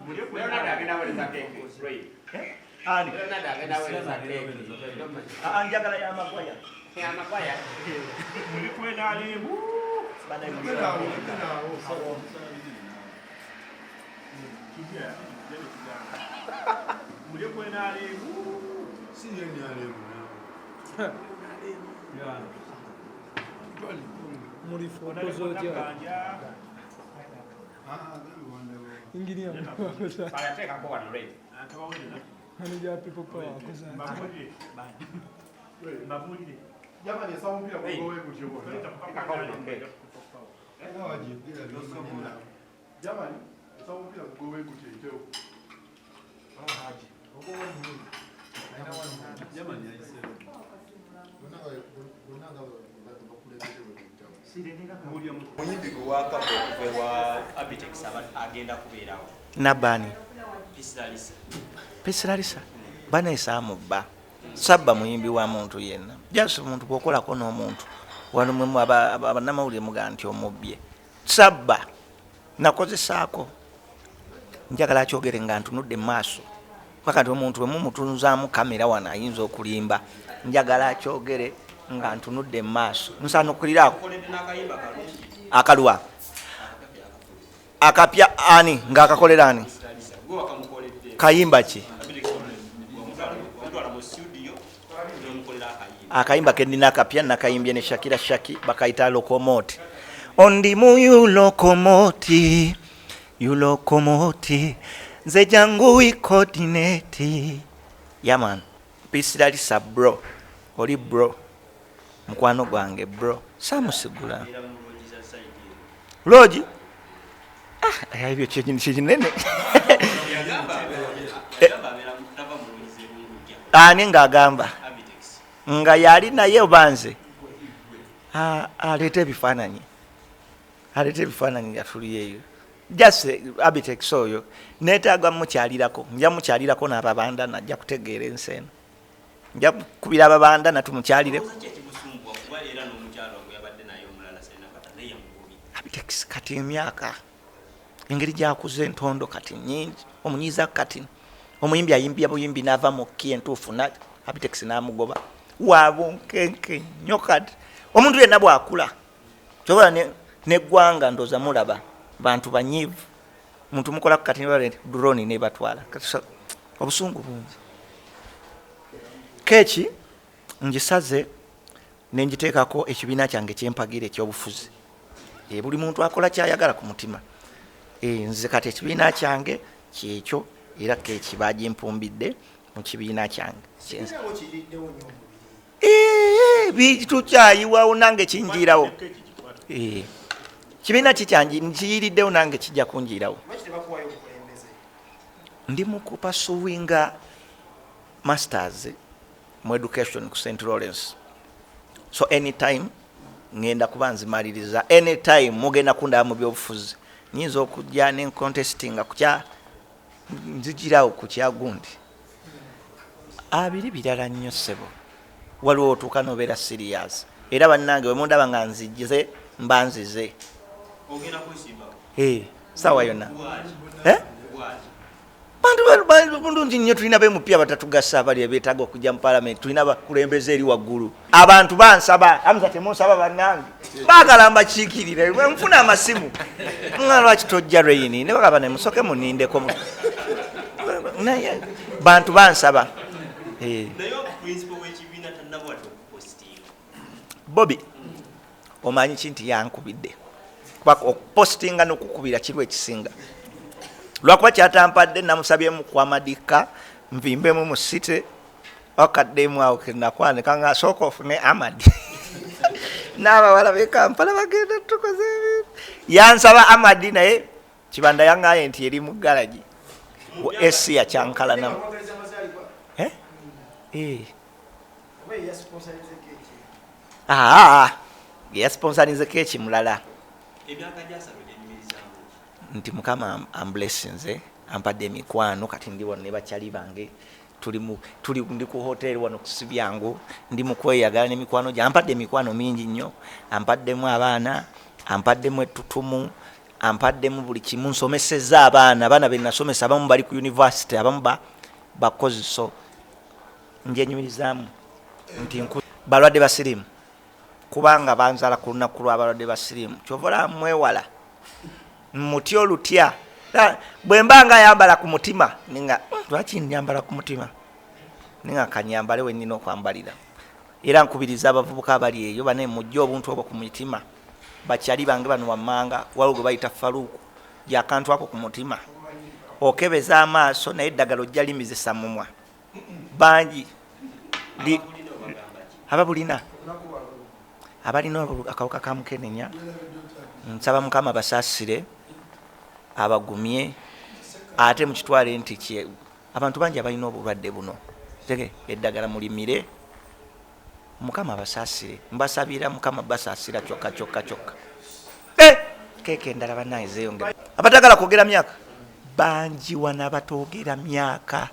Leonardo agenda aweleza keke. Ani. Leonardo agenda aweleza keke. Anjagala ya magwaya. Ya magwaya. Muli kwenda alimu. Bana yule. Muli kwenda alimu. Si yeye alimu. Ya. Muri foto Ingiria Ayateka kwa wale. Manager people power koza. Mbabulire. Jamani sawa mpira kwa wewe kuchukua. Jamani sawa mpira kwa wewe kuchukua. Jamani aisee. Muyimbi gwaka wa Abitex agenda kubeerawo. Nabani. Pisiralisa. Bana isamu ba. Sabba muyimbi wa muntu yenna. Just muntu bokola ko no muntu. Wano mwe abanamawulire muga nti omubbye. Sabba. Nakozesaako. Njagala kyogere nga ntunudde maaso. Paka ndi omuntu we mumutunzaamu kamera wana ayinza okulimba. Njagala kyogere nga ntunudde maaso. Nsano kulirako. Akalwa. Akapya ani nga akakolera ani? Kayimba ki? Akayimba kendina akapya nakayimbye ne Shakira Shaki bakaita lokomote. Ondi mu lokomoti. Yulokomoti. Nze jangu coordinate. Yaman. Pisiralisa bro. Oli bro. Mkwano gwange bro. Samusigula. Loji. Ebyo kinene. Ani nga agamba. Nga yali naye obanze. Alete ebifaananyi. Alete ebifaananyi yatuliyeyo. Just Abitex oyo neetaaga mukyalirako. Nja mukyalirako n'ababanda najja kutegeera enseno. Nja kubira ababanda natumukyalire. Abitex kati emyaka engeri gyakuze entondo kati nyingi omunyiza kati omuyimbi ayimbya buyimbi n'ava mu kki entuufu na Abitex n'amugoba waabo nkenke nyokati omuntu yenna bw'akula kyobola neggwanga ndoza mulaba bantu banyivu muntu mukola kati drone ne batwala obusungu bungi kechi ngisaze nenjiteekako ekibiina kyange kyempagire ekyobufuzi buli muntu akola kyayagala ku mutima nze kati ekibiina kyange kyekyo era kechi bagimpumbidde mu kibiina kyange bitukyayiwawo nange kinjirawo kibiina kikyangi nkiyiriddewo nange kijja kunjirawo ndi mukupa suwinga masters mu education ku St. Lawrence so anytime ngenda kuba nzimaliriza anytime mugenda kundaba mu byobufuzi nyinza okujja ne contestinga kukya nzigirawo ku kyagundi abiri birala nnyo ssebo waliwo otuuka nobeera serious era bannange wemundaba nga nzigize mbanzize sawa yonna bantu bulungi nnyo tulina bemupya batatugasa abali ebeetaaga okujja mu palamenti tulina bakulembeze eri waggulu abantu bansaba amuza temunsaba bannange baagala mbakiikirire nfuna amasimu nga lwaki tojja reyini ne bagamba ne musoke munindeko bantu bansaba Bobi omanyi kinti yankubidde kuba okupostinga n'okukubira kirwa ekisinga lwakuba kyatampadde namusabyemu kwamadika nvimbemu mu site okaddemu awo kenakwanika nga asooka ofune Amadi n'abawala b'e Kampala bagenda tukoze yansaba Amadi naye kibanda yangaye nti eri mu galagi esi yakyankalanamu yasponsarinze keeki mulala nti mukama amblessinze ampadde emikwano kati ndi wano ne bakyali bange ndi ku hoteli wano kusibyangu ndi mukweyagala n'emikwano gye ampadde emikwano mingi nnyo ampaddemu abaana ampaddemu ettutumu ampaddemu buli kimu, nsomesezza abaana be nasomesa, abamu bali ku university, abamu bakozi. So njenyumirizaamu nti balwadde basiriimu, kubanga banzala ku lunaku lw'abalwadde basiriimu. Kyovola mwewala mutya olutya. Bwe mba nga yambala ku mutima ninga lwaki nyambala ku mutima, ninga kanyambale we nnina okwambalira. Era nkubiriza abavubuka abali eyo bane mujja obuntu obwo ku mutima. Bakyali bange bano wammanga waliwo gwe bayita Faluuku, gyakantu ako ku mutima, okebeza amaaso naye eddagala ojja limizisa mumwa. Bangi abalina akawuka ka mukenenya, nsaba Mukama basaasire abagumye, ate mukitwale nti abantu bangi abalina obulwadde buno eddagala mulimire, Mukama basaasire. Mbasabira Mukama basaasira kyokka. Keeke endala bannange zeeyongera. Abatagala kwogera myaka bangi wana batoogera myaka.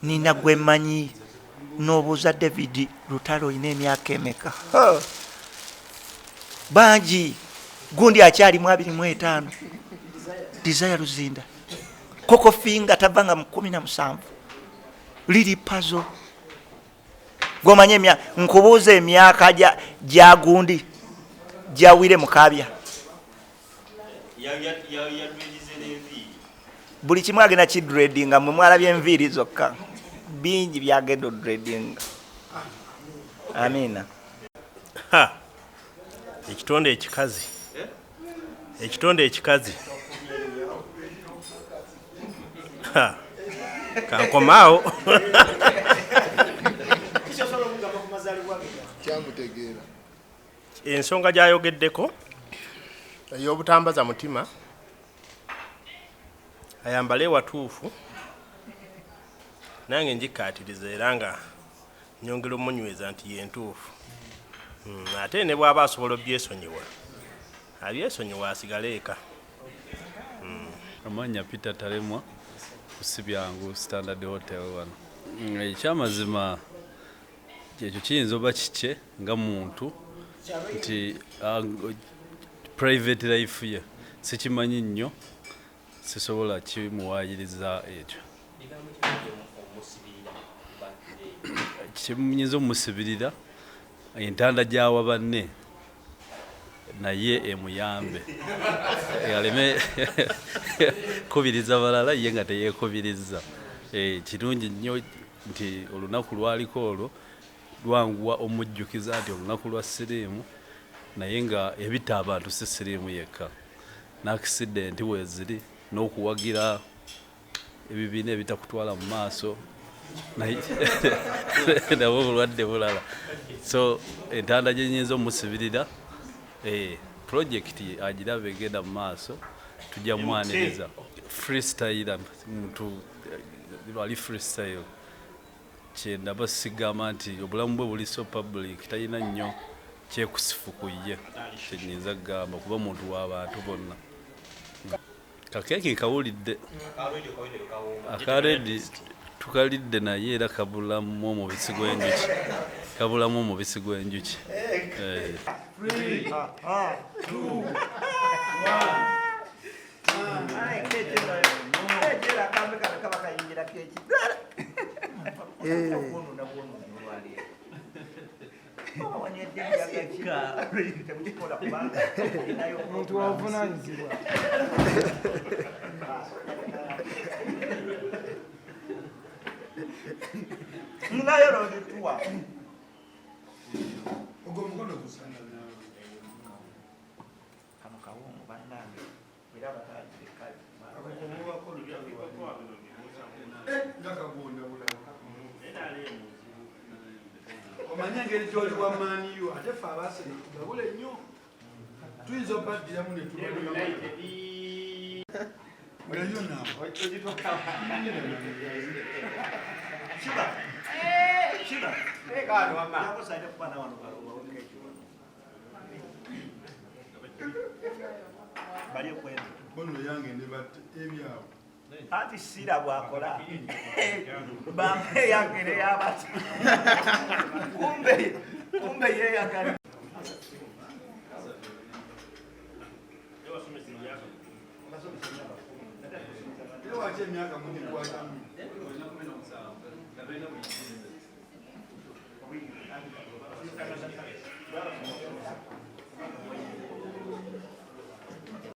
Nina gwe mmanyi n'obuuza David Lutalo ina emyaka emeka? Bangi. Gundi akyalimu 25. Desire Luzinda. Koko Finga tavanga mu 17. Liri Pazo. Gomanye nkubuuza emyaka gya gundi gyawire mukabya. Buli kimu agenda kidredinga, mwe mwalabye enviiri zokka. Bingi byagenda odredinga. Amina. Ekitonde ekikazi kankomaawo. Ensonga gyayogeddeko ey'obutambaza mutima ayambale watuufu, nange njikaatiriza era nga nyongera omunyweza nti yentuufu. Ate ne bw'aba asobola obyesonyiwa abyesonyiwa asigale eka. Amanya Peter Talemwa kusibyangu Standard Hotel wano. Ekyamazima ekyo kiyinza oba kikye nga muntu nti private life ye sikimanyi nnyo, sisobola kimuwaayiriza ekyo. Kinyinza omusibirira entanda gy'awa banne naye emuyambe aleme kubiriza balala ye nga teyeekubiriza. Kirungi nnyo nti olunaku lwaliko olwo lwanguwa omujjukiza nti olunaku lwa siriimu, naye nga ebita abantu si siriimu yekka, n'akisidenti weeziri n'okuwagira ebibiina ebitakutwala mu maaso nabo obulwadde bulala. So entanda gye nnyinza omusibirira, projekiti agiraba egenda mu maaso, tujja mwaniriza freestyle. Muntu ali freestyle kyendaba sigamba nti obulamu bwe buli so public, talina nnyo kyekusifu ku ye kyenyinza kugamba kuba muntu w'abantu bonna. Kakeeki nkawulidde, akaredi tukalidde naye era kabulamu omubisi gw'enjuki, kabulamu omubisi gw'enjuki. Omuntu wavunaanyizibwa. Ninayo lodituwa. Ogomukono gusana nawe. Kano kawungu bannange era batadde kale. Abakomuwako Olutalo. Ngakagonda bulala. Omanya engeri gy'oli wa maaniyo ate ffe abaasene tugabule nnyo. Tuyinza obaddiramu ne tubalula. Oyayo naawe. Shiba. Kano mama. Yakusaide kubana wano baloweke. Bali okwenda. Bono yange ne batte ebyawo. Ati sira bwakola. Bambe yange ne yabati. Kumbe ye yakali. emyaka mugikwatamu